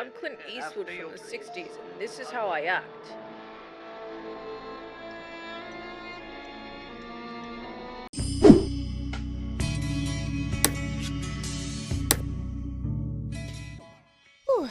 I'm Clint Eastwood from the 60s, and this is how I act.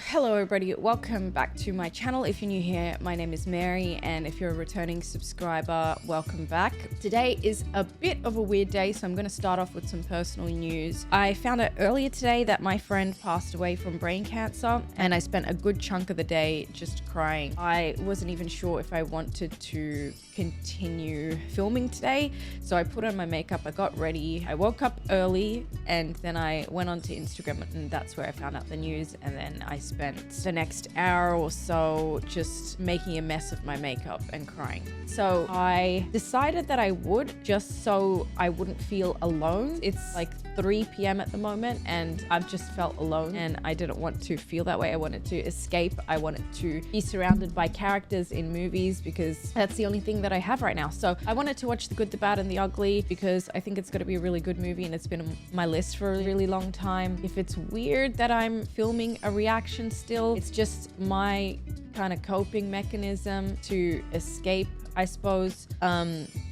Hello everybody, welcome back to my channel. If you're new here, my name is Mary, and if you're a returning subscriber, welcome back. Today is a bit of a weird day, so I'm going to start off with some personal news. I found out earlier today that my friend passed away from brain cancer, and I spent a good chunk of the day just crying. I wasn't even sure if I wanted to continue filming today, so I put on my makeup, I got ready, I woke up early, and then I went onto Instagram, and that's where I found out the news. And then I spent the next hour or so just making a mess of my makeup and crying. So I decided that I would, just so I wouldn't feel alone. It's like 3 p.m. at the moment, and I've just felt alone, and I didn't want to feel that way. I wanted to escape. I wanted to be surrounded by characters in movies, because that's the only thing that I have right now. So I wanted to watch The Good, the Bad, and the Ugly, because I think it's going to be a really good movie, and it's been on my list for a really long time. If it's weird that I'm filming a reaction still, it's just my kind of coping mechanism to escape, I suppose.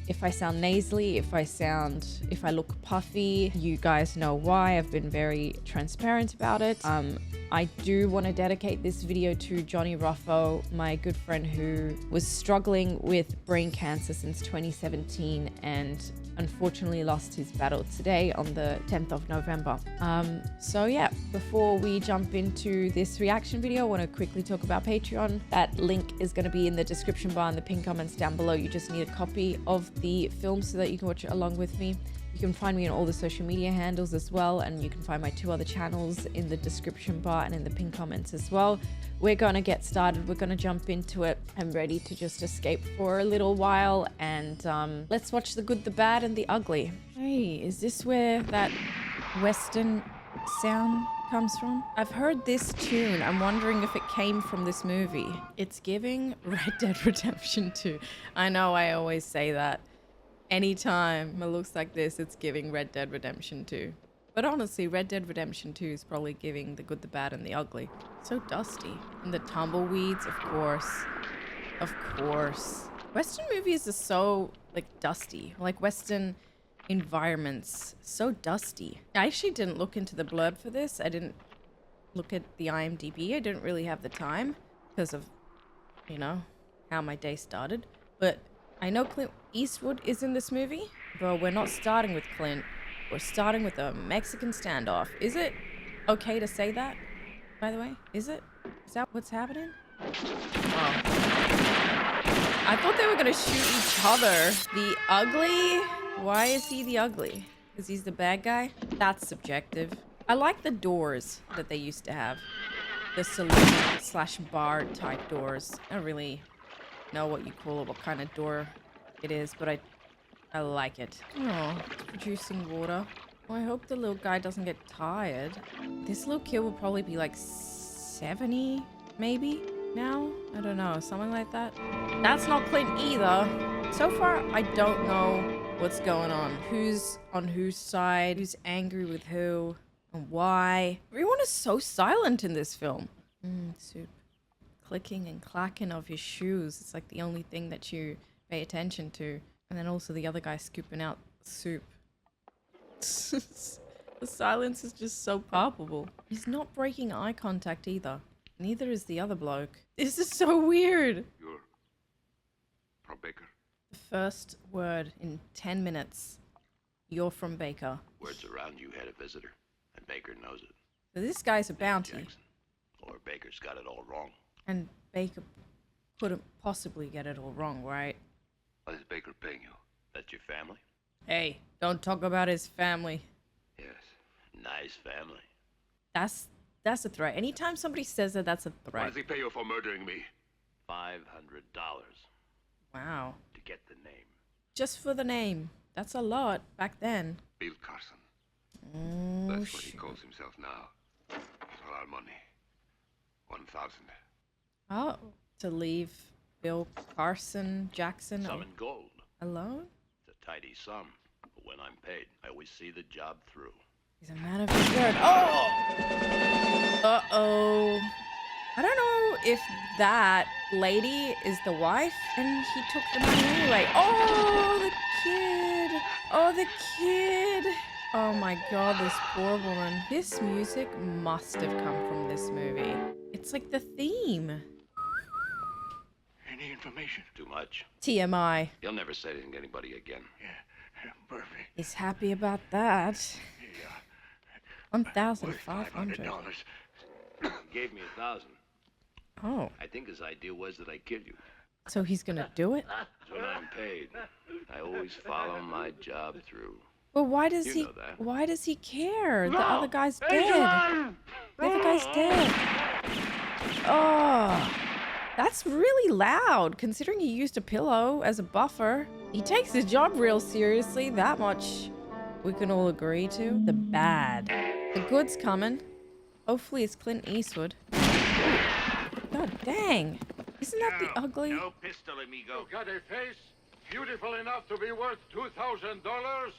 If I sound nasally, if I look puffy, you guys know why. I've been very transparent about it. I do want to dedicate this video to Johnny Ruffo, my good friend who was struggling with brain cancer since 2017 and unfortunately lost his battle today on the 10th of November. So yeah, before we jump into this reaction video, I want to quickly talk about Patreon. That link is going to be in the description bar and the pinned comments down below. You just need a copy of the film so that you can watch it along with me. You can find me on all the social media handles as well, and you can find my 2 other channels in the description bar and in the pinned comments as well. We're going to get started. We're going to jump into it. I'm ready to just escape for a little while, and let's watch The Good, the Bad, and the Ugly. Hey, is this where that Western sound comes from? I've heard this tune. I'm wondering if it came from this movie. It's giving Red Dead Redemption 2. I know I always say that. Anytime it looks like this, it's giving Red Dead Redemption 2. But honestly, Red Dead Redemption 2 is probably giving The Good, the Bad, and the Ugly. So dusty. And the tumbleweeds, of course. Of course. Western movies are so, like, dusty. Like, Western environments. So dusty. I actually didn't look into the blurb for this. I didn't look at the IMDb. I didn't really have the time because of, you know, how my day started. But I know Clint Eastwood is in this movie, but we're not starting with Clint. We're starting with a Mexican standoff. Is it okay to say that, by the way? Is it? Is that what's happening? Oh. I thought they were gonna shoot each other. The Ugly? Why is he the Ugly? Because he's the bad guy? That's subjective. I like the doors that they used to have. The saloon/bar type doors. I don't really know what you call it, what kind of door it is, but I like it. Oh, it's producing water. Well, I hope the little guy doesn't get tired. This little kid will probably be like 70 maybe now. I don't know, something like that. That's not Clint either. So far, I don't know what's going on. Who's on whose side? Who's angry with who? And why? Everyone is so silent in this film. Soup. Clicking and clacking of his shoes. It's like the only thing that you pay attention to. And then also the other guy scooping out soup. The silence is just so palpable. He's not breaking eye contact either. Neither is the other bloke. This is so weird. You're from Baker? The first word in 10 minutes. You're from Baker. Words around you had a visitor, and Baker knows it. So this guy's a bounty. Jackson. Or Baker's got it all wrong. And Baker couldn't possibly get it all wrong, right? What is Baker paying you? That your family? Hey, don't talk about his family. Yes. Nice family. That's a threat. Anytime somebody says that, that's a What threat. does he pay you for murdering me? $500 Wow. to get the name. Just for the name. That's a lot back then. Bill Carson. Oh, That's what he shit. calls himself now. It's all our money. 1,000. Oh, to leave Bill Carson Jackson Some in gold. alone? It's a tidy sum. But when I'm paid, I always see the job through. He's a man of his word. Oh! Uh-oh. I don't know if that lady is the wife and he took the money anyway. Oh, the kid. Oh, the kid. Oh my god, this poor woman. This music must have come from this movie. It's like the theme. Any information? Too much. TMI. He'll never say anything to anybody again. Yeah, perfect. He's happy about that. Yeah. 1,500. $500. Gave me 1,000. Oh, I think his idea was that I kill you. so he's gonna do it? That's when I'm paid. I always follow my job through. Well, why does You he? know that. Why does he care? The other guy's dead. The other guy's dead. Oh, that's really loud. Considering he used a pillow as a buffer, he takes his job real seriously. That much we can all agree to. The bad, the good's coming. Hopefully, it's Clint Eastwood. God dang! Isn't that the ugly? No pistol, amigo. Got a face beautiful enough to be worth $2,000.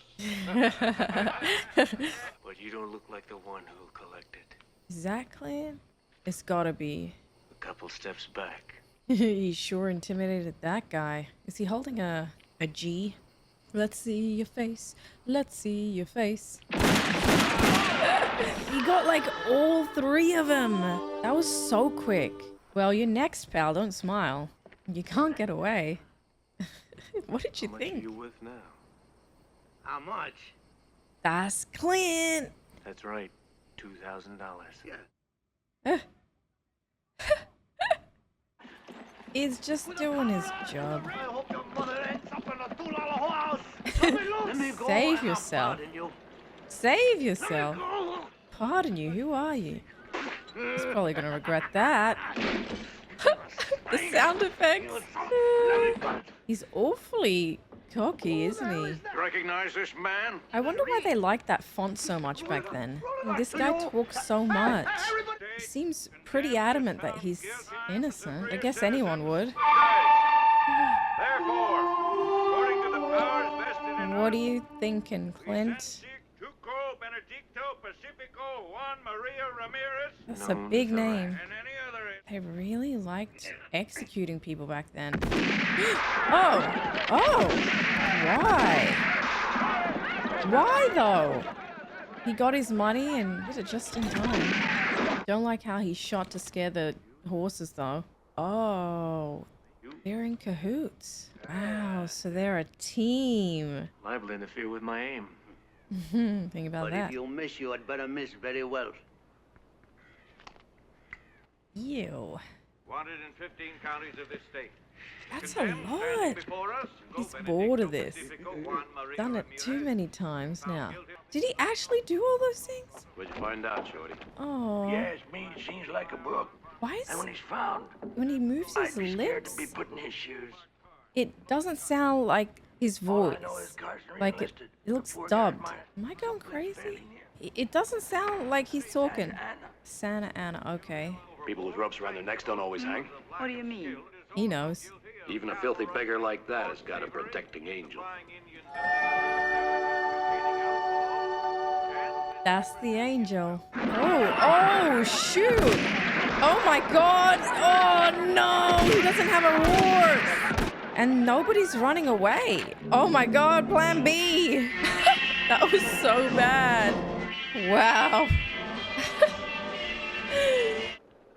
But you don't look like the one who'll collect it. Is that Clint? It's gotta be. A couple steps back. He sure intimidated that guy. Is he holding a G? Let's see your face. Let's see your face. He got like all three of them. That was so quick. Well, you're next, pal. Don't smile. You can't get away. What did you How much are think? you worth now? How much? That's Clint. That's right, $2,000. Yeah. He's just doing his job. I hope your mother ends up in a $2 house. Let me go. Save I'm yourself. proud of you. Save yourself. Go. Pardon you, who are you? He's probably gonna regret that. The sound effects. He's awfully cocky, isn't he? Recognize this man? I wonder why they liked that font so much back then. This guy talks so much. He seems pretty adamant that he's innocent. I guess anyone would. Therefore, according to the powers vested in What are you thinking, Clint? Tuco Benedicto Pacifico Juan Maria Ramirez That's a big name. and any other. They really liked executing people back then. Oh! Oh! Why? Why though? He got his money and did it just in time. Don't like how he shot to scare the horses though. Oh, they're in cahoots. Wow, so they're a team. Liable to interfere with my aim. Think about But that. if you miss, you had better miss very well. Ew. Wanted in 15 counties of this state. That's a lot. He's bored of this. Done it too many times now. Did he actually do all those things? What'd you find out, Shorty? Oh. Yes, me seems like a brook. Why is And when he's found, when he moves his I'd be scared lips, to be put in his shoes. it doesn't sound like his All voice. I know is Carson Like it re-enlisted. looks The poor guy dubbed. might Am I going live crazy? fairly near. It doesn't sound like he's talking. Anna. Santa Ana, okay. People with ropes around their necks don't always hang. What do you mean? He knows. Even a filthy beggar like that has got a protecting angel. That's the angel. Oh, shoot. Oh my god. Oh no, he doesn't have a horse. And nobody's running away. Oh my god, plan B. That was so bad. Wow.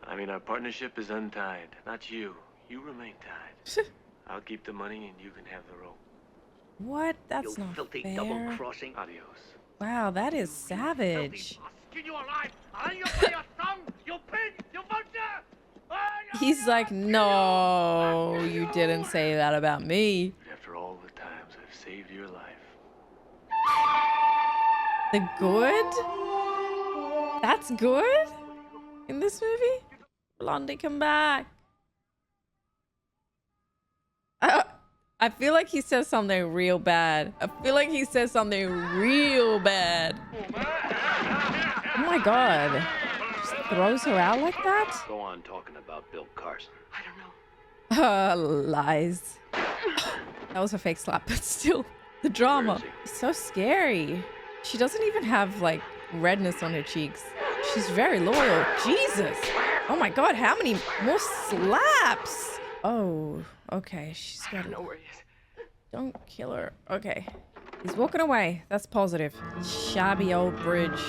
I mean, our partnership is untied. Not you. You remain tied. I'll keep the money and you can have the rope. What? That's You not filthy fair. double-crossing. Adios. Wow, that is savage. Skin you alive! I'll hang you by your thumb! You pig! You vulture! He's like, no, you didn't say that about me. But after all the times I've saved your life, The good? That's good? In this movie? Blondie, come back. I feel like he says something real bad. I feel like he says something real bad. Oh my god. Just throws her out like that? Go on talking about Bill Carson. Lies. That was a fake slap, but still. The drama. It's so scary. She doesn't even have, like, redness on her cheeks. She's very loyal. Jesus. Oh my god, how many more slaps? Oh, okay, she's got it. Don't kill her. Okay. He's walking away. That's positive. Shabby old bridge.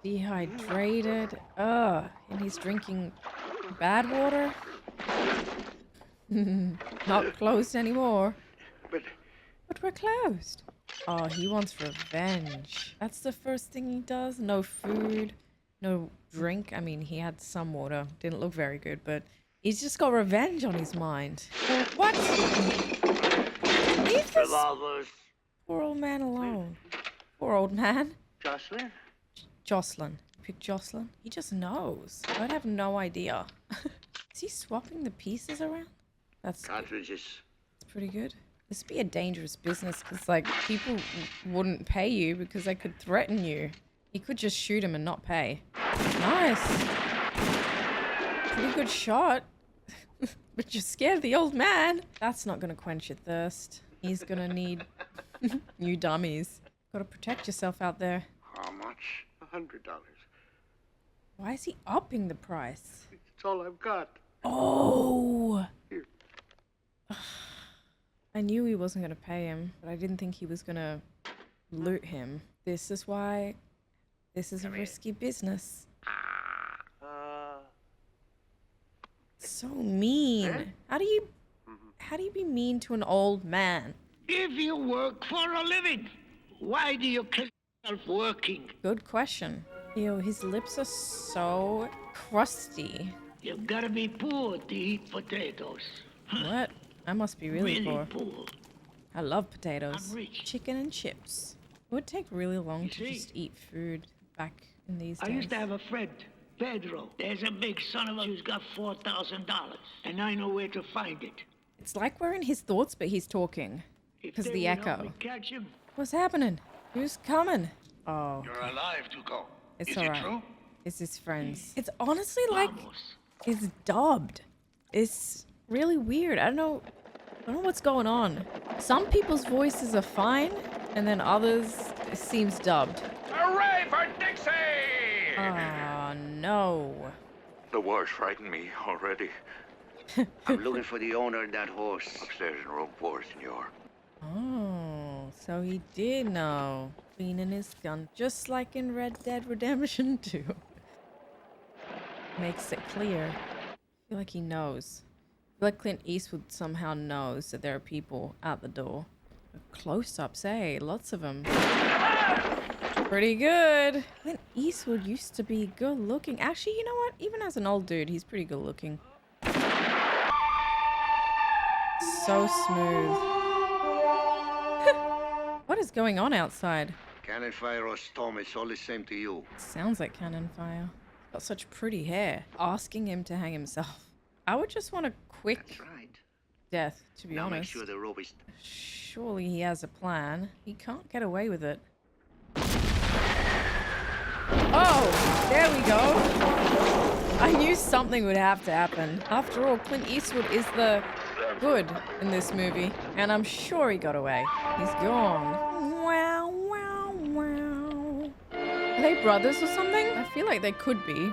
Dehydrated. Ugh. And he's drinking bad water. Not closed anymore. But we're closed. Oh, he wants revenge. That's the first thing he does. No food. No drink. I mean, he had some water. Didn't look very good, but he's just got revenge on his mind. What? Leave this poor old man alone. Poor old man. Jocelyn? Jocelyn. Pick Jocelyn. He just knows. I'd have no idea. Is he swapping the pieces around? That's Cartridges. pretty good. This would be a dangerous business because, like, people wouldn't pay you because they could threaten you. You could just shoot him and not pay. Nice. Pretty good shot. But you're scared of the old man. That's not going to quench your thirst. He's going to need new dummies. Got to protect yourself out there. How much? $100. Why is he upping the price? It's all I've got. Oh! Here. I knew he wasn't going to pay him, but I didn't think he was going to loot him. This is why this is a risky business. So mean. How do you be mean to an old man? If you work for a living, why do you kill yourself working? Good question. Ew, his lips are so crusty. You've got to be poor to eat potatoes. What? I must be really poor. poor. I love potatoes. I'm rich. Chicken and chips. It would take really long You to see? just eat food back in these I days. used to have a friend, Pedro. There's a big son of a who's got $4,000, and I know where to find it. It's like we're in his thoughts, but he's talking. If Because they the would help echo. me catch him, What's happening? Who's coming? Oh, You're alive, Tuco. it's Is alright. it true? It's his friends. It's honestly like vamos. it's dubbed. It's really weird. I don't know what's going on. Some people's voices are fine, and then others it seems dubbed. Hooray for Dixie! Oh no. The war's frightened me already. I'm looking for the owner of that horse. Upstairs in room 4, senor. Oh, so he did know. Cleaning his gun, just like in Red Dead Redemption 2. Makes it clear. I feel like he knows. I feel like Clint Eastwood somehow knows that there are people at the door. Close-ups, eh? Lots of them. Pretty good. Clint Eastwood used to be good looking. Actually, you know what? Even as an old dude, he's pretty good looking. So smooth. What is going on outside? Cannon fire or storm, it's all the same to you. Sounds like cannon fire. Got such pretty hair. Asking him to hang himself. I would just want a quick That's right. death, to be Now make honest. sure the rope is... Surely he has a plan. He can't get away with it. Oh, there we go. I knew something would have to happen. After all, Clint Eastwood is the good in this movie, and I'm sure he got away. He's gone. Wow, wow, wow. Are they brothers or something? I feel like they could be.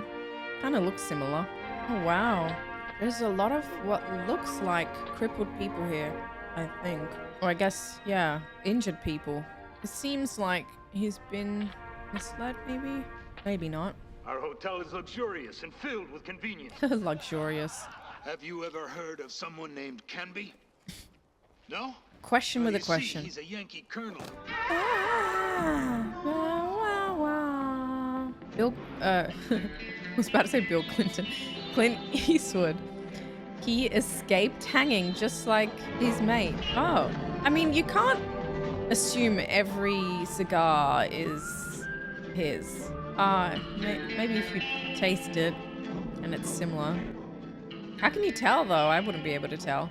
Kind of looks similar. Oh, wow. There's a lot of what looks like crippled people here, I think. Or I guess, yeah, injured people. It seems like he's been misled, maybe? Maybe not. Our hotel is luxurious and filled with convenience. Luxurious. Have you ever heard of someone named Canby? No? Question with a You see, question. he's a Yankee colonel. Bill, I was about to say Bill Clinton. Clint Eastwood. He escaped hanging just like his mate. Oh. I mean, you can't assume every cigar is his. Maybe if you taste it and it's similar. How can you tell, though? I wouldn't be able to tell.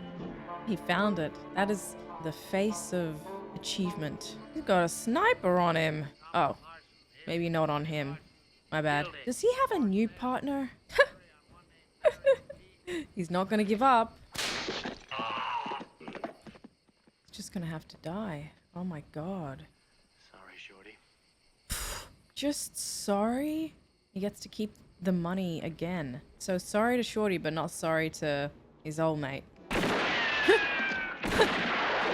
He found it. That is the face of achievement. He's got a sniper on him. Oh, maybe not on him. My bad. Does he have a new partner? He's not gonna give up. He's just gonna have to die. Oh my god. Sorry, Shorty. Just sorry? He gets to keep the money again. So sorry to Shorty, but not sorry to his old mate.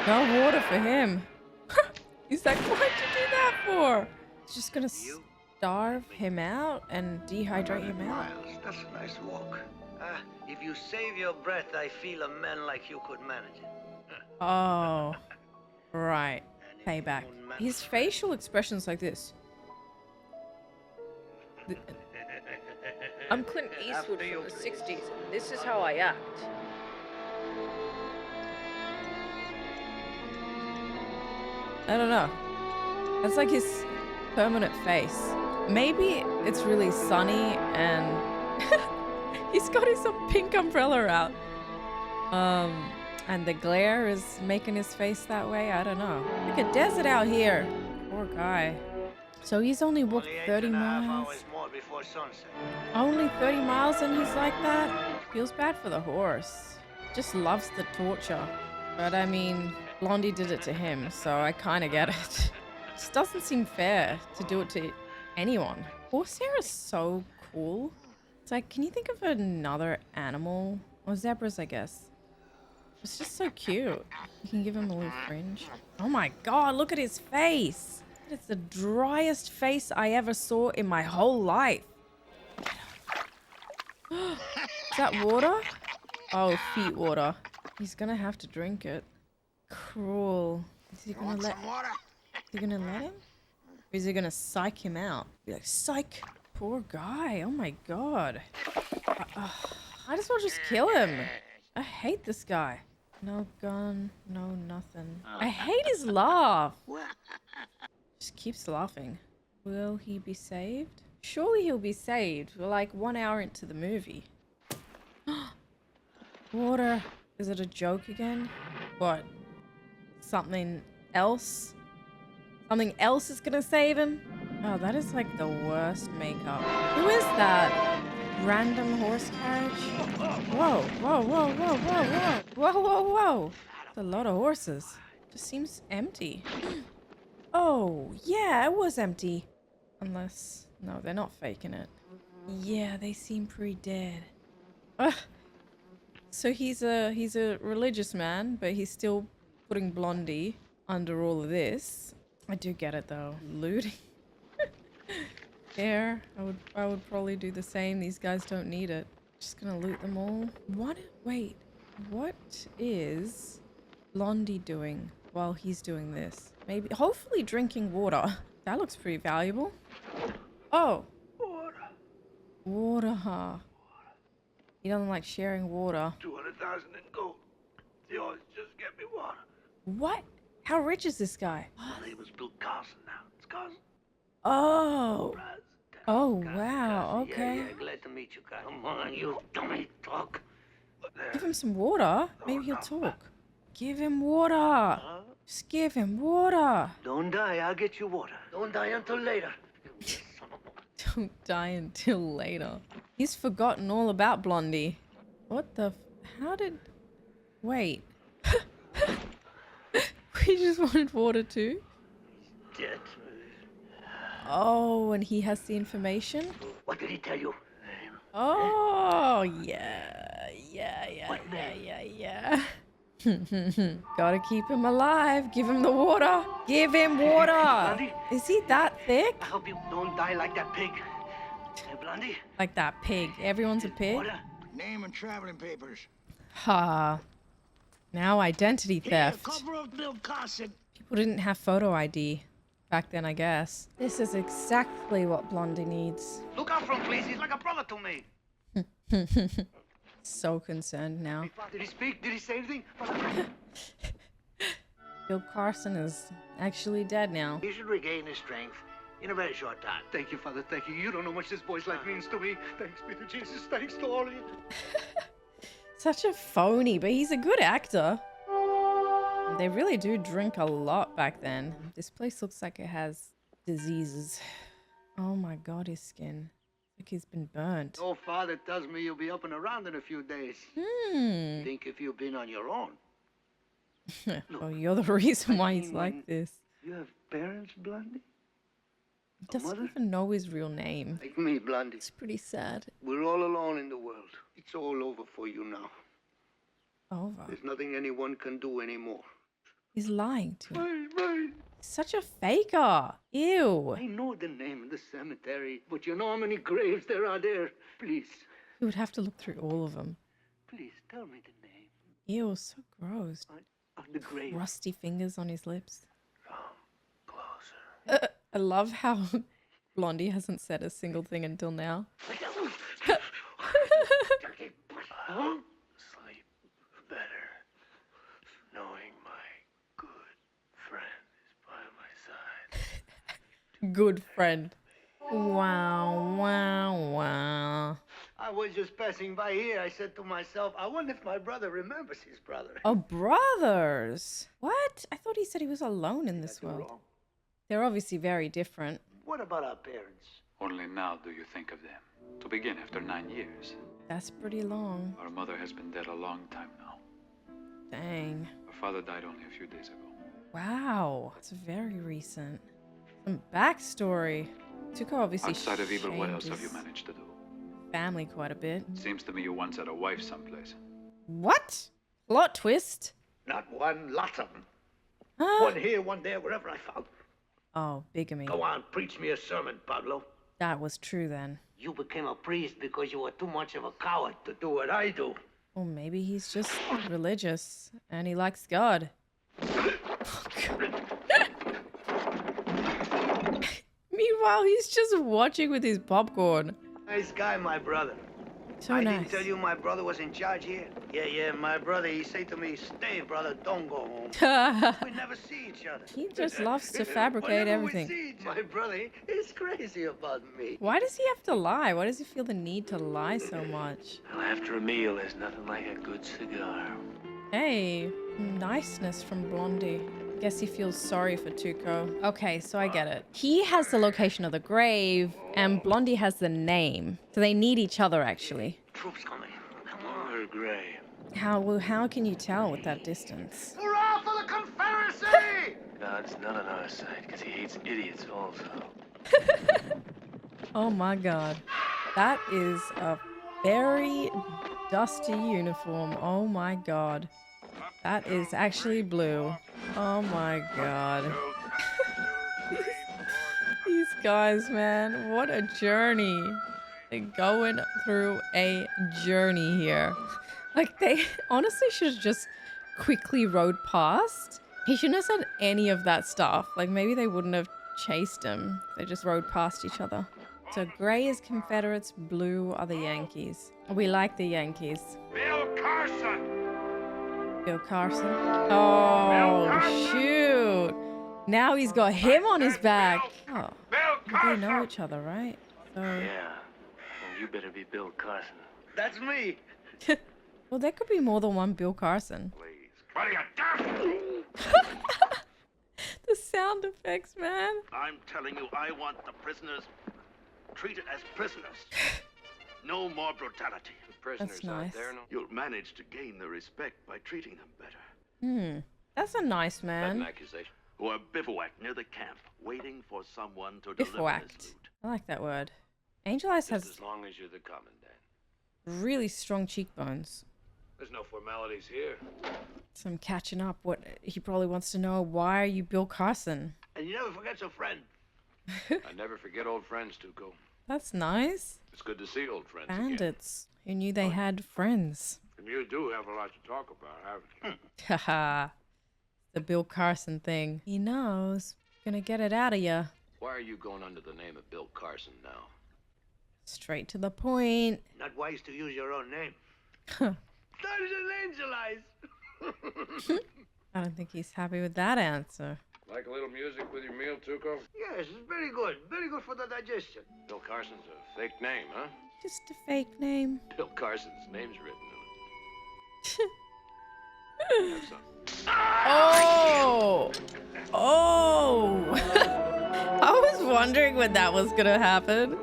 No water for him. He's like, what'd you do that for? He's just gonna starve him out and dehydrate him out. Miles, that's a nice walk. If you save your breath, I feel a man like you could manage it. Oh, right. Payback. His facial expressions like this. I'm Clint Eastwood from the 60s, and this is how I act. I don't know. That's like his permanent face. Maybe it's really sunny and he's got his pink umbrella out. And the glare is making his face that way. I don't know. Like a desert out here. Poor guy. So he's only walked 30 miles. More before sunset. Only 30 miles and he's like that? Feels bad for the horse. Just loves the torture. But I mean, Blondie did it to him, so I kind of get it. Just doesn't seem fair to do it to anyone. Horsehair is so cool. It's like, can you think of another animal? Or zebras, I guess. It's just so cute. You can give him a little fringe. Oh my god, look at his face. It's the driest face I ever saw in my whole life. Is that water? Oh, feet water. He's gonna have to drink it. Cruel. Is he gonna let him? Or is he gonna psych him out? Be like, psych. Poor guy. Oh my god. I just want to just kill him. I hate this guy. No gun, no nothing. I hate his laugh. Just keeps laughing. Will he be saved? Surely he'll be saved. We're like 1 hour into the movie. Water. Is it a joke again? What? Something else? Something else is gonna save him? Oh, that is like the worst makeup. Who is that? Random horse carriage? Whoa, whoa, whoa, whoa, whoa, whoa. Whoa, whoa, whoa. That's a lot of horses. Just seems empty. Oh, yeah, it was empty. Unless, no, they're not faking it. Yeah, they seem pretty dead. Ugh. So he's a religious man, but he's still putting Blondie under all of this. I do get it though. Looting. There, I would probably do the same. These guys don't need it. Just gonna loot them all. What? Wait. What is Blondie doing while he's doing this? Maybe, hopefully drinking water. That looks pretty valuable. Oh. Water, huh? He doesn't like sharing water. 200,000 in gold. Yours, just get me water. What? How rich is this guy? My name is Bill Carson now. It's Carson. Oh. Carson, Oh, Carson, wow. Carson. Okay. Yeah, glad to meet you, Carson. Come on, you dummy. Talk. Give him some water. Maybe he'll talk. Give him water. Just give him water. Don't die, I'll get you water. Don't die until later. Don't die until later. He's forgotten all about Blondie. What the... How did... Wait. We just wanted water too? Dead. Oh, and he has the information? What did he tell you? Oh, yeah. Yeah. Gotta keep him alive. Give him the water. Give him water. Blondie? Is he that thick? I hope you don't die like that pig. Hey, Blondie? Like that pig. Everyone's a pig? Water? Name and traveling papers. Ha. Now identity theft. Here, cover of Bill Carson. People didn't have photo ID back then, I guess. This is exactly what Blondie needs. Look out for him, please. He's like a brother to me. So concerned now. Did he speak? Did he say anything? Bill Carson is actually dead now. He should regain his strength in a very short time. Thank you, Father. Thank you. You don't know how much this boy's life means to me. Thanks be to Jesus. Thanks to all of you. Such a phony, but he's a good actor. They really do drink a lot back then. This place looks like it has diseases. Oh my god, his skin. Like he's been burnt. Oh, Father tells me you'll be up and around in a few days. Think if you've been on your own. Oh, you're the reason why he's like this. You have parents, Blondie? He doesn't even know his real name. Like me, Blondie. It's pretty sad. We're all alone in the world. It's all over for you now. Over. There's nothing anyone can do anymore. He's lying to him. Right. Such a faker. Ew. I know the name of the cemetery, but you know how many graves there are there. Please, He would have to look through all of them. please tell me the name Ew, so gross. of the grave. Rusty fingers on his lips. Closer. I love how Blondie hasn't said a single thing until now. Huh? Sleep better, knowing my good friend is by my side. Good friend. Wow, wow, wow. I was just passing by here. I said to myself, I wonder if my brother remembers his brother. Oh, brothers. What? I thought he said he was alone in this world. Wrong. They're obviously very different. What about our parents? Only now do you think of them. To begin, after 9 years. That's pretty long. Our mother has been dead a long time now. Dang. Our father died only a few days ago. Wow. It's very recent. Some backstory. Tuco obviously Outside of evil, what shamed else have you his managed to do? family quite a bit. Seems to me you once had a wife someplace. What? Plot twist? Not one, lots of them. Huh? One here, one there, wherever I found. Oh, bigamy. Go on, preach me a sermon, Pablo. That was true then. You became a priest because you were too much of a coward to do what I do. Or maybe he's just religious and he likes God. Meanwhile, he's just watching with his popcorn. Nice guy, my brother. So I nice. didn't tell you my brother was in charge here. Yeah, my brother, he say to me, stay, brother, don't go home. We never see each other. He just loves to fabricate Whenever everything. We see each other, my brother, he's crazy about me. Why does he have to lie? Why does he feel the need to lie so much? Well, after a meal, there's nothing like a good cigar. Hey, niceness from Blondie. Guess he feels sorry for Tuco. Okay, so I get it. He has the location of the grave, and Blondie has the name. So they need each other, actually. Troops coming. Come on. Or gray. How can you tell with that distance? Hurrah for the Confederacy! God's not on our side, because he hates idiots also. Oh my god. That is a very dusty uniform. Oh my god. That is actually blue. Oh my god. These guys, man, what a journey. They're going through a journey here. Like, they honestly should have just quickly rode past. He shouldn't have said any of that stuff. Like, maybe they wouldn't have chased him. They just rode past each other. So gray is Confederates, blue are the Yankees. We like the Yankees. Bill Carson! Bill Carson. Oh, shoot. Now he's got him on his back. Oh, they know each other, right? So, Yeah. And you better be Bill Carson. That's me. well, there could be more than one Bill Carson. Please. What are you doing? The sound effects, man. I'm telling you, I want the prisoners treated as prisoners. No more brutality. The prisoners That's nice. out there, no? You'll manage to gain their respect by treating them better. That's a nice That's an man. accusation. Who are bivouacked near the camp, waiting for someone to deliver Bivouacked. his loot. I like that word. Angel Eyes Just has as long as you're the commandant. really strong cheekbones. There's no formalities here. So I'm catching up. What he probably wants to know, why are you Bill Carson? And you never forget your friend. I never forget old friends, Tuco. That's nice. It's good to see old friends again. Bandits. Who knew they had friends? And you do have a lot to talk about, haven't you? Haha. The Bill Carson thing. He knows. Gonna get it out of you. Why are you going under the name of Bill Carson now? Straight to the point. Not wise to use your own name. That is an angel eyes. I don't think he's happy with that answer. Like a little music with your meal, Tuco? Yes, it's very good. Very good for the digestion. Bill Carson's a fake name, huh? Just a fake name. Bill Carson's name's written on it. Have some. Oh! Oh! I was wondering when that was gonna happen.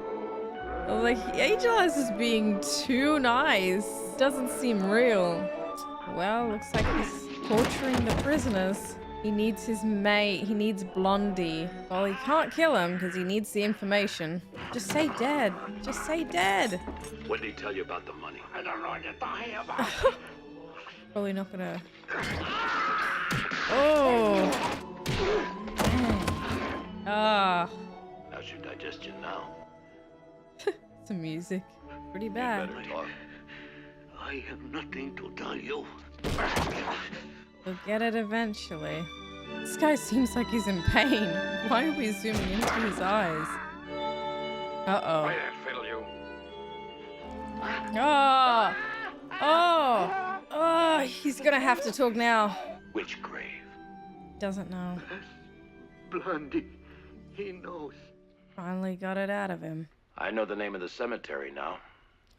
I was like, Angel Eyes is being too nice. Doesn't seem real. Well, looks like he's torturing the prisoners. He needs his mate. He needs Blondie. Well, he can't kill him because he needs the information. Just say dead. Just say dead. When did he tell you about the money? I don't know what you're talking about. Probably not gonna... Oh! Ah. How's your digestion now? Some music. Pretty bad. Better talk. I have nothing to tell you. We'll get it eventually. This guy seems like he's in pain. Why are we zooming into his eyes? Uh-oh. Why that fiddle you? Oh! Oh! Oh! He's gonna have to talk now. Which grave? Doesn't know. Blondie, he knows. Finally got it out of him. I know the name of the cemetery now.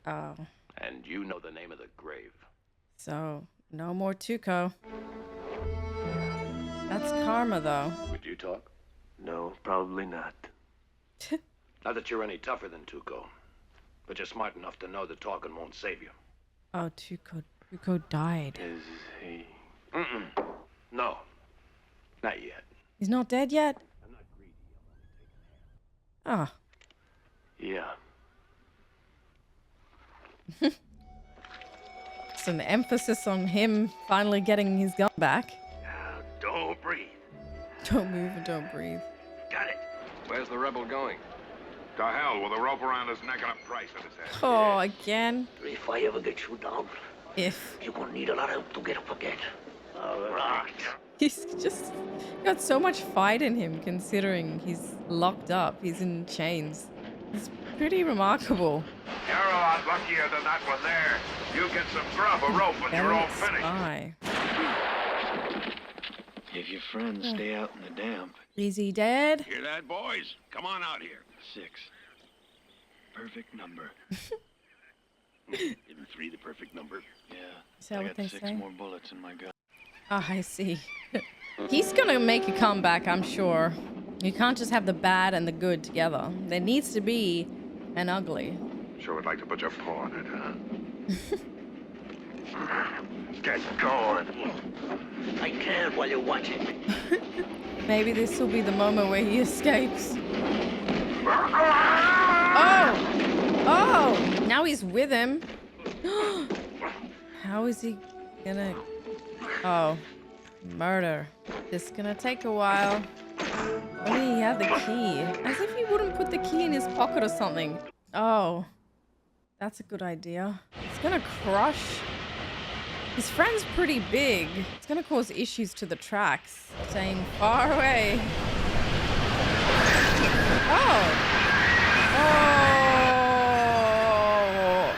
Oh. And you know the name of the grave. So, no more Tuco. That's karma, though. Would you talk? No, probably not. Not that you're any tougher than Tuco, but you're smart enough to know that talking won't save you. Oh, Tuco died. Is he? Mm-mm. No. Not yet. He's not dead yet? I'm not greedy. I want to take Oh. Yeah. Some emphasis on him finally getting his gun back. Now, don't breathe. Don't move and don't breathe. Got it. Where's the rebel going? To hell with a rope around his neck and a price on his head. Oh, again? If I ever get you down, If. you're gonna need a lot of help to get up again. Right. He's just got so much fight in him considering he's locked up. He's in chains. It's pretty remarkable. You're a lot luckier than that one there. You get some grub, a rope, and you're all finished. Spy. If your friends stay out in the damp. Is he dead? Hear that, boys? Come on out here. 6. Perfect number. Isn't 3 the perfect number? Yeah. Is that I what got they 6 say? more bullets in my gun. Oh, I see. He's gonna make a comeback, I'm sure. You can't just have the bad and the good together. There needs to be an ugly. Sure would like to put your paw on it, huh? Get going. I can't while you're watching. Maybe this will be the moment where he escapes. Oh! Oh! Now he's with him. How is he gonna... Oh. Murder. This is gonna take a while. Only he had the key. As if he wouldn't put the key in his pocket or something. Oh. That's a good idea. It's gonna crush. His friend's pretty big. It's gonna cause issues to the tracks. Staying far away. Oh. Oh.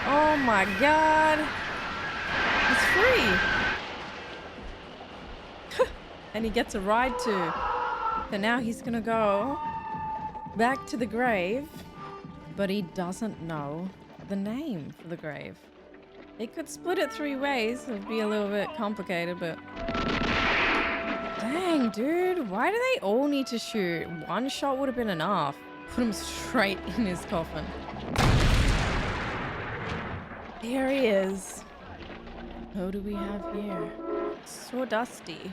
Oh my God. He's free. And he gets a ride too. So now he's gonna go back to the grave, but he doesn't know the name for the grave. They could split it 3 ways. It would be a little bit complicated, but... Dang, dude. Why do they all need to shoot? 1 shot would have been enough. Put him straight in his coffin. Here he is. Who do we have here? So dusty.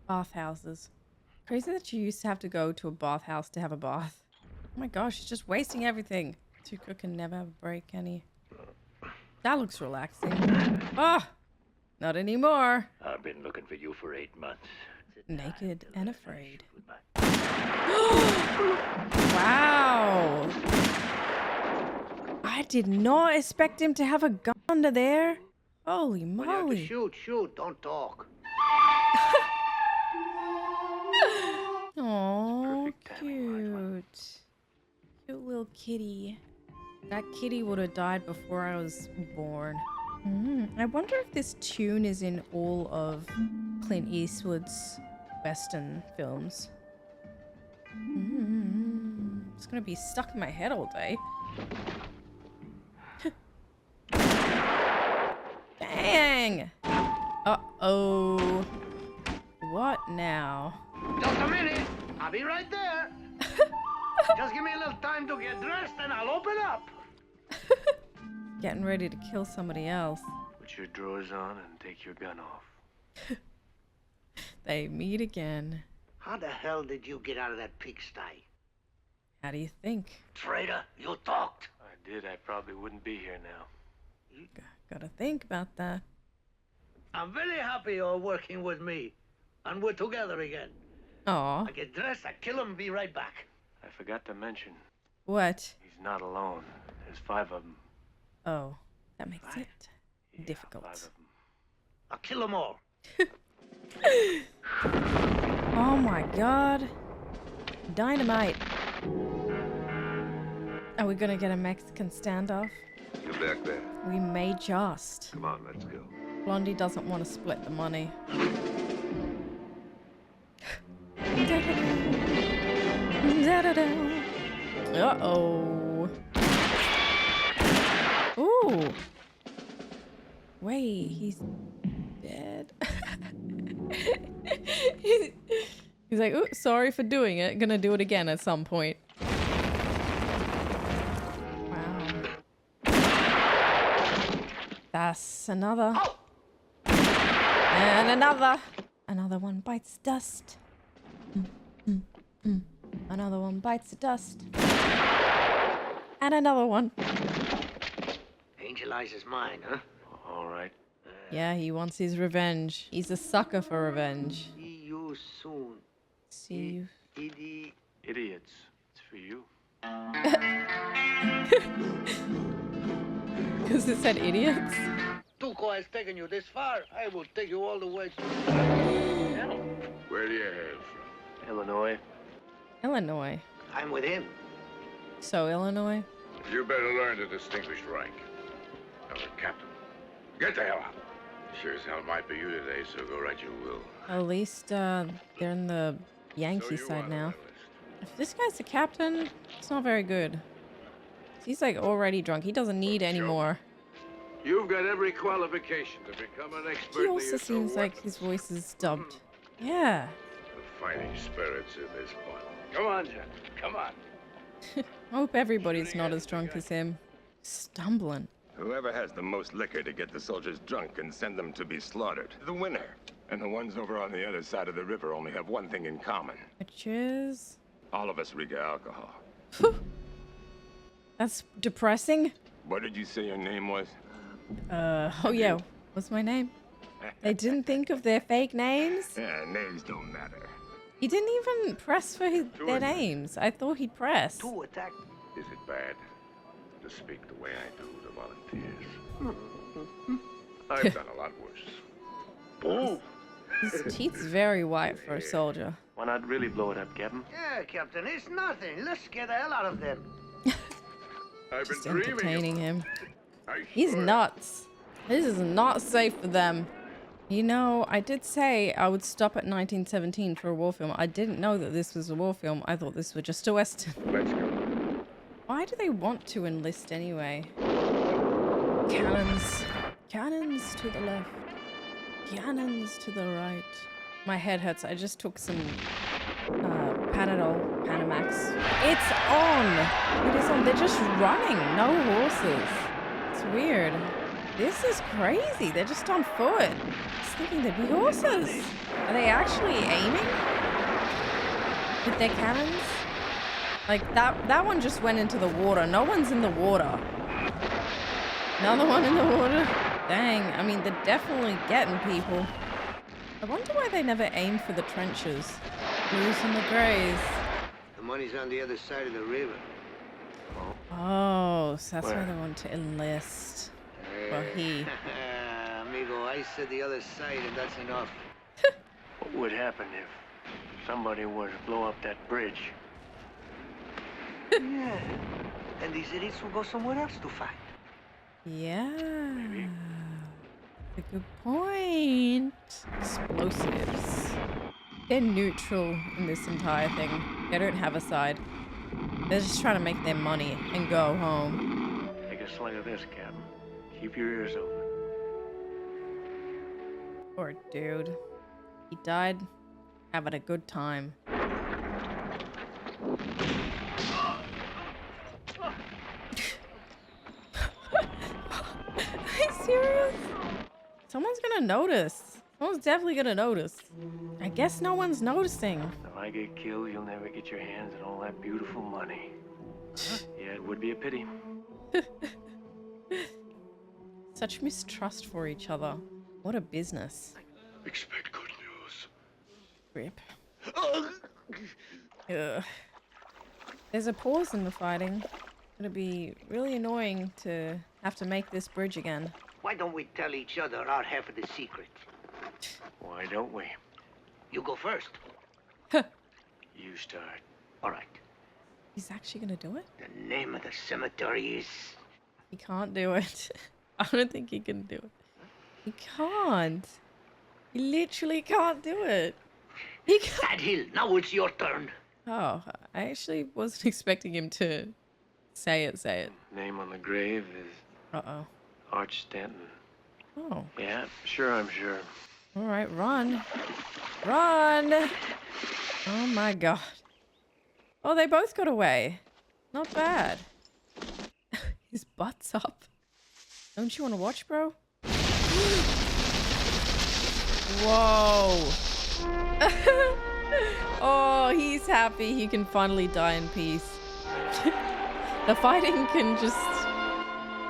Bathhouses. Crazy that you used to have to go to a bathhouse to have a bath. Oh my gosh, it's just wasting everything. Tuco can never have a break, can he? That looks relaxing. Oh! Not anymore. I've been looking for you for 8 months. Naked and afraid. Wow! I did not expect him to have a gun under there. Holy moly. Shoot, don't talk. Aww, cute. Cute little kitty. That kitty would have died before I was born. I wonder if this tune is in all of Clint Eastwood's Western films. It's gonna be stuck in my head all day. Bang! Uh-oh. What now? Just a minute. I'll be right there. Just give me a little time to get dressed and I'll open up. Getting ready to kill somebody else. Put your drawers on and take your gun off. They meet again. How the hell did you get out of that pigsty? How do you think? Traitor, you talked. I did, I probably wouldn't be here now. Gotta think about that. I'm very happy you're working with me. And we're together again. Aw. I get dressed, I kill him, and be right back. I forgot to mention, What? he's not alone. There's 5 of them. Oh, that makes it Yeah, difficult. 5 of them. I'll kill them all. Oh my god. Dynamite. Are we gonna get a Mexican standoff? You back there? We may just. Come on, let's go. Blondie doesn't want to split the money. Uh-oh. Ooh. Wait, he's dead. He's like, ooh, sorry for doing it. Gonna do it again at some point. Wow. That's another. And another. Another one bites dust. Another one bites the dust. And another one. Angel Eyes is mine, huh? All right. Yeah, he wants his revenge. He's a sucker for revenge. See you soon. See you. Idiots. It's for you. Because it said idiots. Tuco has taken you this far. I will take you all the way to... Where do you hail from? Illinois. Illinois. I'm with him. So Illinois. You better learn the distinguished rank. I'm a captain. Get the hell out. Sure as hell might be you today, so go right you will. At least they're in the Yankee So you side are now. on my list. If this guy's a captain, it's not very good. He's like already drunk. He doesn't need any more. You've got every qualification to become an expert. He also seems like his voice is dubbed. Yeah. The fighting spirits in this one. Come on, Jack. Come on. I hope everybody's not as drunk as him. Stumbling. Whoever has the most liquor to get the soldiers drunk and send them to be slaughtered. The winner. And the ones over on the other side of the river only have one thing in common. Which is... All of us reek of alcohol. That's depressing. What did you say your name was? Oh yeah, what's my name? They didn't think of their fake names? Yeah, names don't matter. He didn't even press for their names. I thought he'd press. Two attack. Is it bad to speak the way I do to volunteers? I've done a lot worse. His teeth's very white for a soldier. Why not really blow it up, Captain? Yeah, Captain, it's nothing. Let's get the hell out of them. I've Just been dreaming. entertaining him. I He's swear. nuts. This is not safe for them. You know, I did say I would stop at 1917 for a war film. I didn't know that this was a war film. I thought this was just a Western. Let's go. Why do they want to enlist anyway? Cannons. Cannons to the left. Cannons to the right. My head hurts. I just took some Panadol, Panamax. It's on! It is on. They're just running. No horses. It's weird. This is crazy. They're just on foot. I was thinking there'd be horses. Are they actually aiming with their cannons? Like that one just went into the water. No one's in the water. Another one in the water. Dang. I mean, they're definitely getting people. I wonder why they never aim for the trenches. Losing the grays. The money's on the other side of the river. Oh, so that's why they want to enlist. Well, he. Amigo, I said the other side, and that's enough. What would happen if somebody were to blow up that bridge? Yeah. And these idiots will go somewhere else to fight. Yeah. A good point. Explosives. They're neutral in this entire thing. They don't have a side. They're just trying to make their money and go home. Take a swing of this, Captain. Keep your ears open. Poor dude. He died having a good time. Are you serious? Someone's gonna notice. Someone's definitely gonna notice. I guess no one's noticing. If I get killed, you'll never get your hands on all that beautiful money. Yeah, it would be a pity. Such mistrust for each other. What a business. Expect good news. Rip. Ugh. There's a pause in the fighting. It'll be really annoying to have to make this bridge again. Why don't we tell each other our half of the secret? Why don't we? You go first. You start. All right. He's actually gonna do it? The name of the cemetery is... He can't do it. I don't think he can do it. He can't. He literally can't do it. He can't. That hill. Now it's your turn. Oh, I actually wasn't expecting him to say it. Name on the grave is Uh-oh. Arch Stanton. Oh. Yeah, sure, I'm sure. All right, run. Run! Oh my god. Oh, they both got away. Not bad. His butt's up. Don't you want to watch, bro? Whoa. Oh, he's happy he can finally die in peace. The fighting can just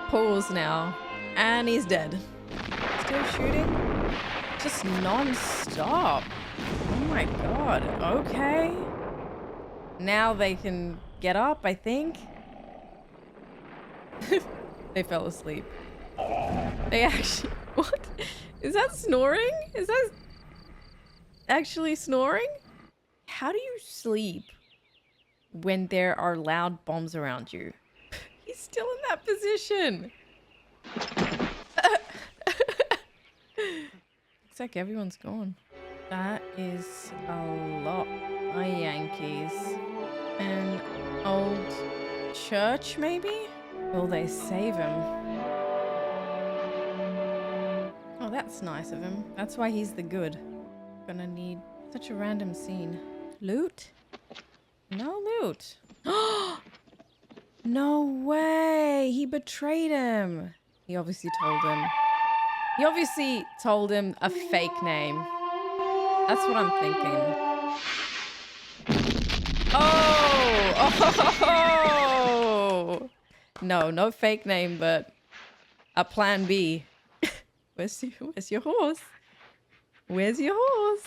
pause now. And he's dead. Still shooting? Just non-stop. Oh my god. Okay. Now they can get up, I think. They fell asleep. They actually... What? Is that snoring? Is that actually snoring? How do you sleep when there are loud bombs around you? He's still in that position. Looks like everyone's gone. That is a lot of Yankees. An old church, maybe? Will they save him? Oh, that's nice of him. That's why he's the good. Gonna need such a random scene. Loot? No loot. No way! He betrayed him. He obviously told him. He obviously told him a fake name. That's what I'm thinking. Oh! No, no fake name, but a plan B. Where's your horse? Where's your horse?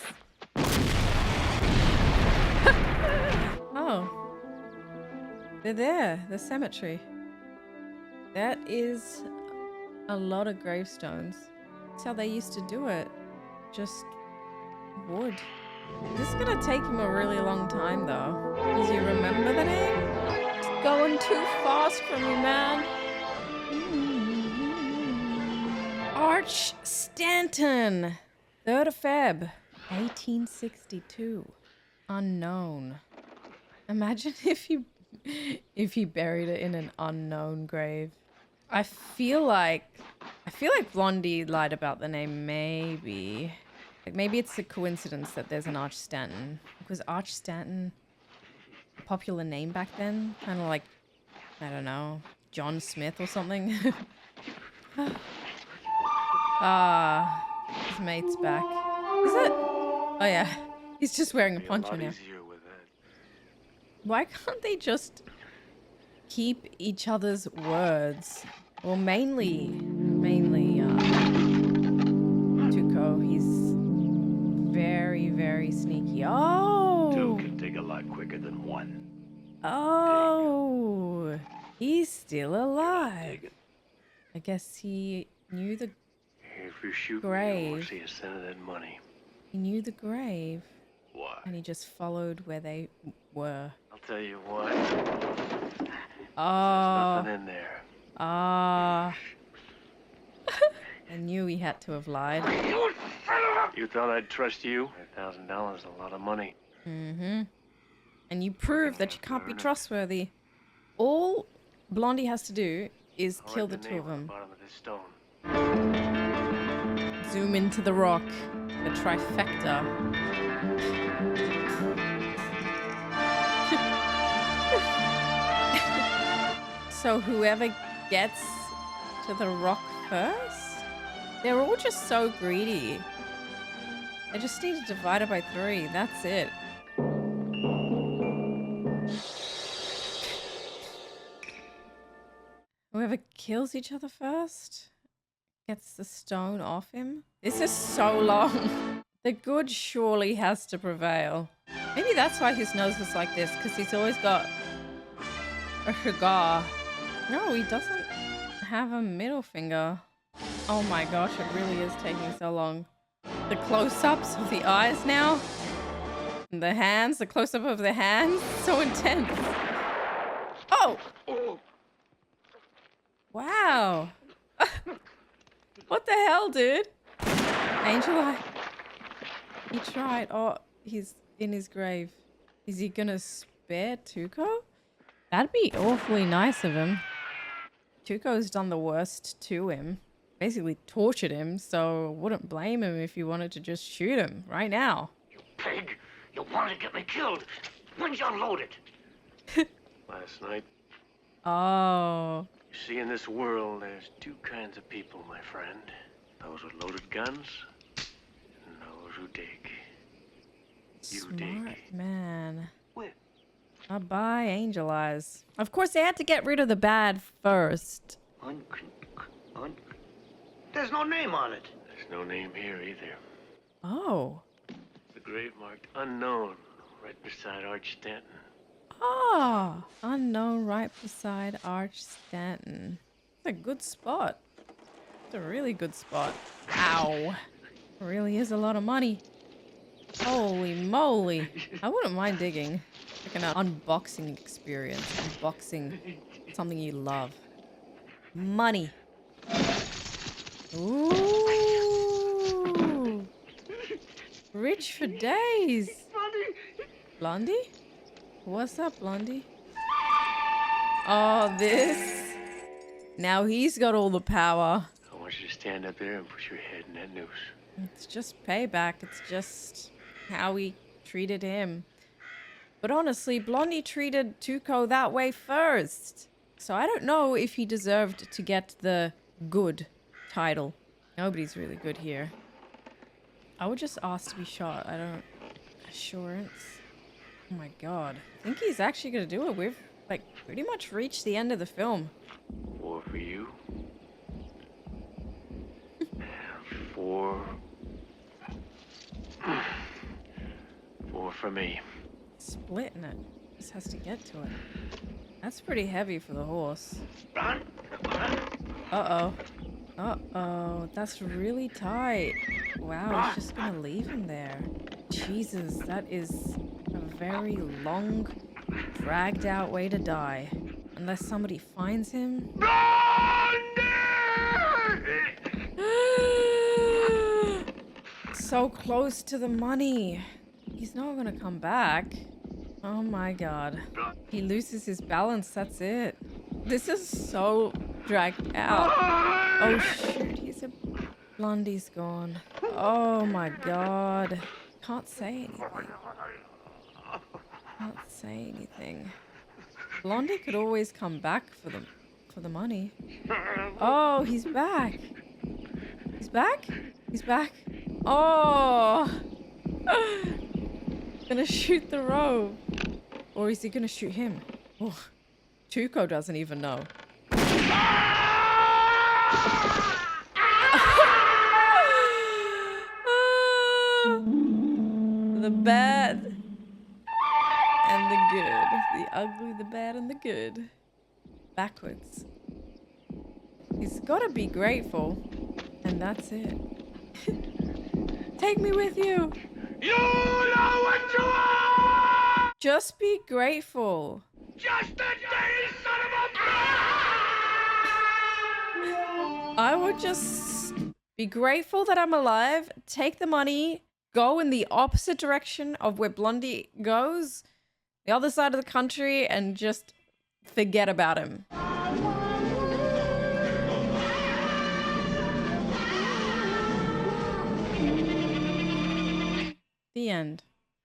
Oh. They're there. The cemetery. That is a lot of gravestones. That's how they used to do it. Just wood. This is gonna take him a really long time, though. Does he remember the name? It's going too fast for me, man. Arch Stanton. 3rd of Feb. 1862. Unknown. Imagine if he buried it in an unknown grave. I feel like Blondie lied about the name, maybe. Like maybe it's a coincidence that there's an Arch Stanton. Was Arch Stanton a popular name back then? Kind of like, I don't know, John Smith or something? Ah, his mate's back. Is it? Oh yeah, he's just wearing a poncho now. Why can't they just keep each other's words? Well, mainly Tuco. He's very, very sneaky. Oh! Two can take a lot quicker than one. Oh! He's still alive. I guess he knew the If you shoot grave. me, I won't see a cent of that money. He knew the grave. Why? And he just followed where they were. I'll tell you what. Oh. Nothing in there. Ah. I knew he had to have lied. You thought I'd trust you? $1,000 is a lot of money. Mm-hmm. And you prove that you can't be trustworthy. All Blondie has to do is kill the two of them. Bottom of this stone. Zoom into the rock. The trifecta. So whoever gets to the rock first? They're all just so greedy. I just need to divide it by 3. That's it. Whoever kills each other first gets the stone off him. This is so long. The good surely has to prevail. Maybe that's why his nose is like this, because he's always got a cigar. No, he doesn't have a middle finger. Oh my gosh, it really is taking so long. The close-ups of the eyes now. And the hands, the close-up of the hands. So intense. Oh! Wow. What the hell, dude? Angel Eye. He tried. Oh, he's in his grave. Is he gonna spare Tuco? That'd be awfully nice of him. Tuco's done the worst to him. Basically tortured him, so wouldn't blame him if you wanted to just shoot him right now. You pig! You want to get me killed! When'd you unload it? Last night. Oh. You see, in this world, there's 2 kinds of people, my friend. Those with loaded guns, and those who dig. You Smart dig. man. Where? Bye-bye, Angel Eyes. Of course, they had to get rid of the bad first. There's no name on it. There's no name here either. Oh. The grave marked unknown, right beside Arch Stanton. Ah, unknown right beside Arch Stanton. It's a good spot. It's a really good spot. Ow. Really is a lot of money. Holy moly. I wouldn't mind digging. Like an unboxing experience. Unboxing something you love. Money. Ooh. Rich for days. Blondie? What's up, Blondie? Oh, this. Now he's got all the power. I want you to stand up there and put your head in that noose. It's just payback. It's just how we treated him. But honestly, Blondie treated Tuco that way first. So I don't know if he deserved to get the good title. Nobody's really good here. I would just ask to be shot. I don't... Assurance. Oh my god. I think he's actually gonna do it. We've, like, pretty much reached the end of the film. 4 for you. And 4... 4 for me. Splitting it. Just has to get to it. That's pretty heavy for the horse. Uh-oh. Uh-oh. That's really tight. Wow, he's just gonna leave him there. Jesus, that is a very long, dragged out way to die. Unless somebody finds him. So close to the money. He's not gonna come back. Oh my god. He loses his balance, that's it. This is so dragged out. Oh shoot, he's a... Blondie's gone. Oh my god. Can't say anything. Can't say anything. Blondie could always come back for the money. Oh, he's back. He's back? He's back. Oh! Gonna shoot the robe. Or is he gonna shoot him? Oh, Tuco doesn't even know. The bad and the good. The ugly, the bad, and the good. Backwards. He's gotta be grateful. And that's it. Take me with you. You know what you are! Just be grateful. Just a dirty son of a bitch! I would just be grateful that I'm alive, take the money, go in the opposite direction of where Blondie goes, the other side of the country, and just forget about him. The end.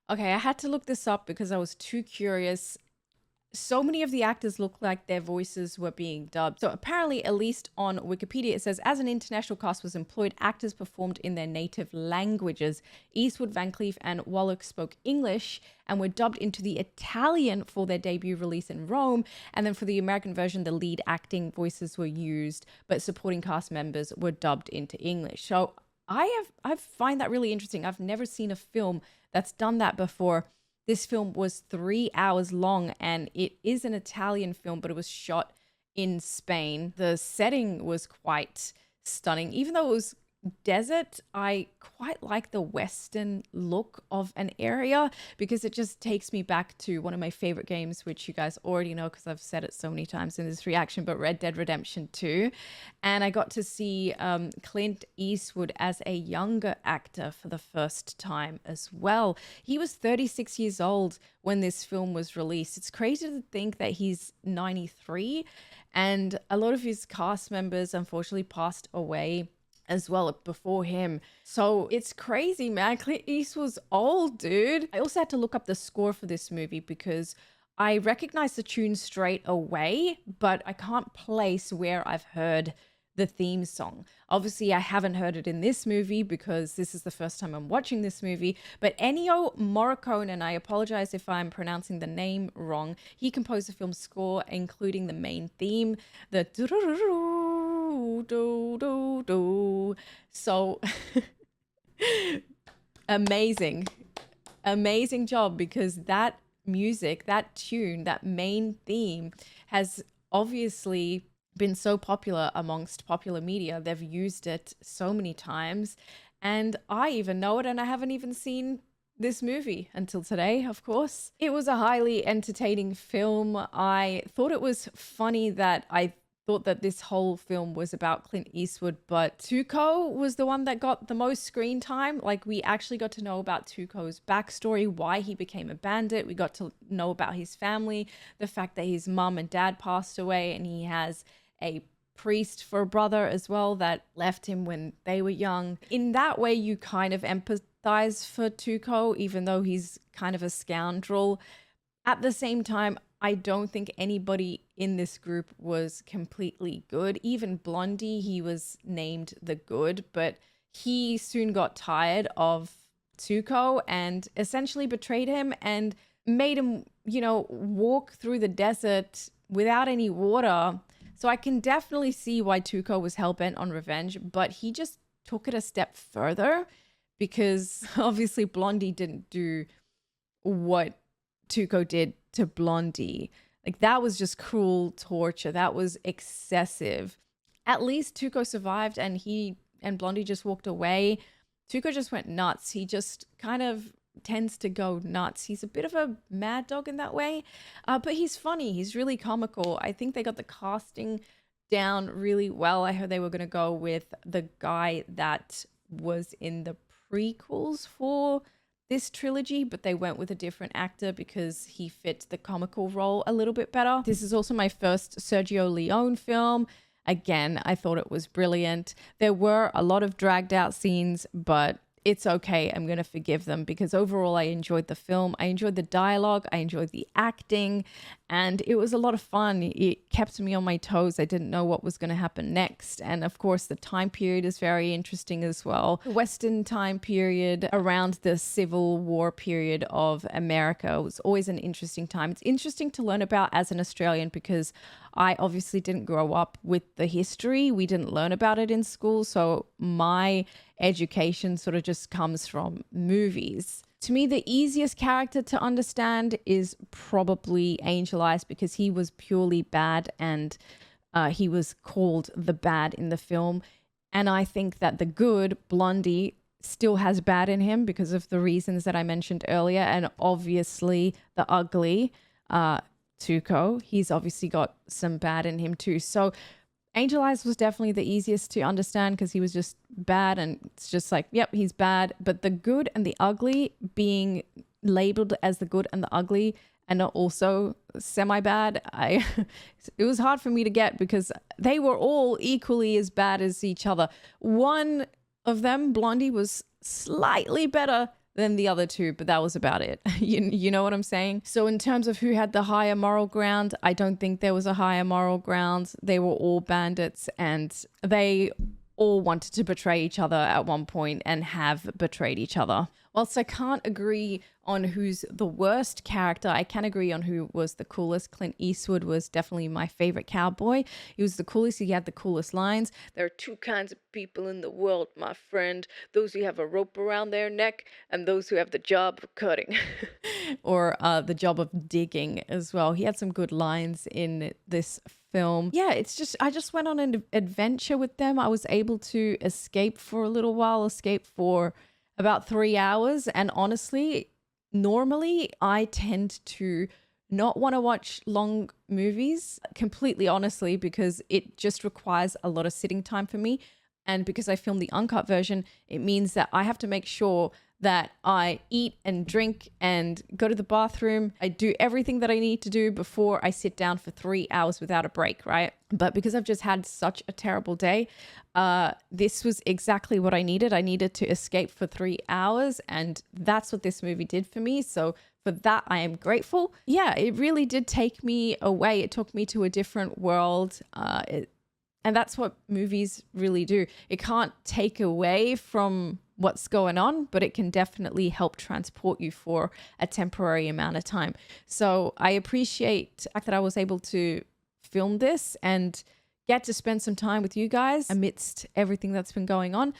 Okay, I had to look this up because I was too curious. so many of the actors look like their voices were being dubbed. So apparently, at least on Wikipedia, it says, as an international cast was employed, actors performed in their native languages. Eastwood, Van Cleef, and Wallach spoke English and were dubbed into the Italian for their debut release in Rome. And then for the American version, the lead acting voices were used, but supporting cast members were dubbed into English. So I find that really interesting. I've never seen a film that's done that before. This film was 3 hours long, and it is an Italian film, but it was shot in Spain. The setting was quite stunning. Even though it was desert, I quite like the Western look of an area because it just takes me back to one of my favorite games, which you guys already know because I've said it so many times in this reaction, but Red Dead Redemption 2. And I got to see Clint Eastwood as a younger actor for the first time as well. He was 36 years old when this film was released. It's crazy to think that he's 93, and a lot of his cast members unfortunately passed away as well before him. So it's crazy, man. Clint Eastwood's old, dude. I also had to look up the score for this movie because I recognize the tune straight away, but I can't place where I've heard the theme song. Obviously, I haven't heard it in this movie because this is the first time I'm watching this movie, but Ennio Morricone, and I apologize if I'm pronouncing the name wrong, he composed the film's score, including the main theme, the do. So amazing job, because that music, that tune, that main theme has obviously been so popular amongst popular media. They've used it so many times, and I even know it, and I haven't even seen this movie until today, of course. It was a highly entertaining film. I thought it was funny that I thought that this whole film was about Clint Eastwood, but Tuco was the one that got the most screen time. Like, we actually got to know about Tuco's backstory, why he became a bandit. We got to know about his family, the fact that his mom and dad passed away, and he has a priest for a brother as well that left him when they were young. In that way, you kind of empathize for Tuco, even though he's kind of a scoundrel. At the same time, I don't think anybody in this group was completely good. Even Blondie, he was named the good, but he soon got tired of Tuco and essentially betrayed him and made him, walk through the desert without any water. So I can definitely see why Tuco was hell-bent on revenge, but he just took it a step further because obviously Blondie didn't do what Tuco did to Blondie. Like, that was just cruel torture. That was excessive. At least Tuco survived, and he and Blondie just walked away. Tuco just went nuts. He just kind of tends to go nuts. He's a bit of a mad dog in that way, but he's funny. He's really comical. I think they got the casting down really well. I heard they were going to go with the guy that was in the prequels for this trilogy, but they went with a different actor because he fit the comical role a little bit better. This is also my first Sergio Leone film. Again, I thought it was brilliant. There were a lot of dragged out scenes, but it's okay. I'm going to forgive them because overall I enjoyed the film. I enjoyed the dialogue. I enjoyed the acting, and it was a lot of fun. It kept me on my toes. I didn't know what was going to happen next. And of course, the time period is very interesting as well. The Western time period around the Civil War period of America was always an interesting time. It's interesting to learn about as an Australian because I obviously didn't grow up with the history. We didn't learn about it in school. So my education sort of just comes from movies. To me, the easiest character to understand is probably Angel Eyes because he was purely bad and he was called the bad in the film. And I think that the good, Blondie, still has bad in him because of the reasons that I mentioned earlier. And obviously the ugly, Tuco, he's obviously got some bad in him too. So Angel Eyes was definitely the easiest to understand because he was just bad, and it's just like, yep, he's bad. But the good and the ugly, being labeled as the good and the ugly and also semi-bad, it was hard for me to get because they were all equally as bad as each other. One of them, Blondie, was slightly better than the other two, but that was about it. You know what I'm saying? So in terms of who had the higher moral ground, I don't think there was a higher moral ground. They were all bandits, and they all wanted to betray each other at one point and have betrayed each other. Whilst I can't agree on who's the worst character, I can agree on who was the coolest. Clint Eastwood was definitely my favorite cowboy. He was the coolest. He had the coolest lines. There are two kinds of people in the world, my friend. Those who have a rope around their neck and those who have the job of cutting. Or the job of digging as well. He had some good lines in this film. Yeah, it's just, I just went on an adventure with them. I was able to escape for a little while, escape for about 3 hours. And honestly, normally I tend to not want to watch long movies, completely honestly, because it just requires a lot of sitting time for me. And because I filmed the uncut version, it means that I have to make sure that I eat and drink and go to the bathroom. I do everything that I need to do before I sit down for 3 hours without a break, right? But because I've just had such a terrible day, this was exactly what I needed. I needed to escape for 3 hours, and that's what this movie did for me. So for that, I am grateful. Yeah, it really did take me away. It took me to a different world. And that's what movies really do. It can't take away from what's going on, but it can definitely help transport you for a temporary amount of time. So I appreciate the fact that I was able to film this and get to spend some time with you guys amidst everything that's been going on.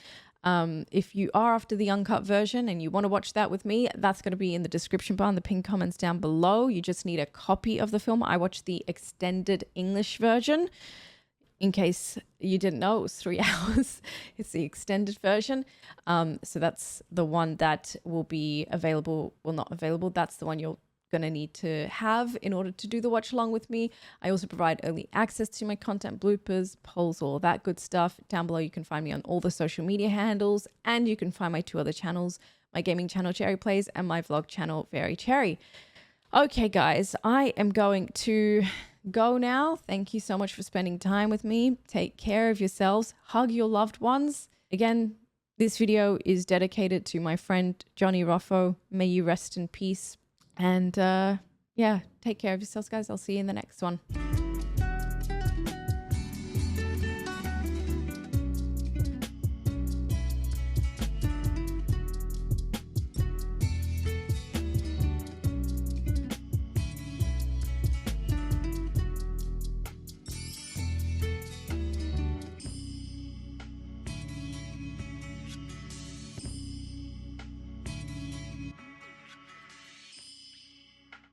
If you are after the uncut version and you want to watch that with me, that's going to be in the description bar and the pinned comments down below. You just need a copy of the film. I watched the extended English version. In case you didn't know, it was 3 hours. It's the extended version. So that's the one that will be available. Well, not available. That's the one you're going to need to have in order to do the watch along with me. I also provide early access to my content, bloopers, polls, all that good stuff. Down below, you can find me on all the social media handles, and you can find my 2 other channels, my gaming channel, Cherry Plays, and my vlog channel, Very Cherry. Okay, guys, I am going to go now. Thank you so much for spending time with me. Take care of yourselves. Hug your loved ones. Again, this video is dedicated to my friend Johnny Ruffo. May you rest in peace. And yeah, take care of yourselves, guys. I'll see you in the next one.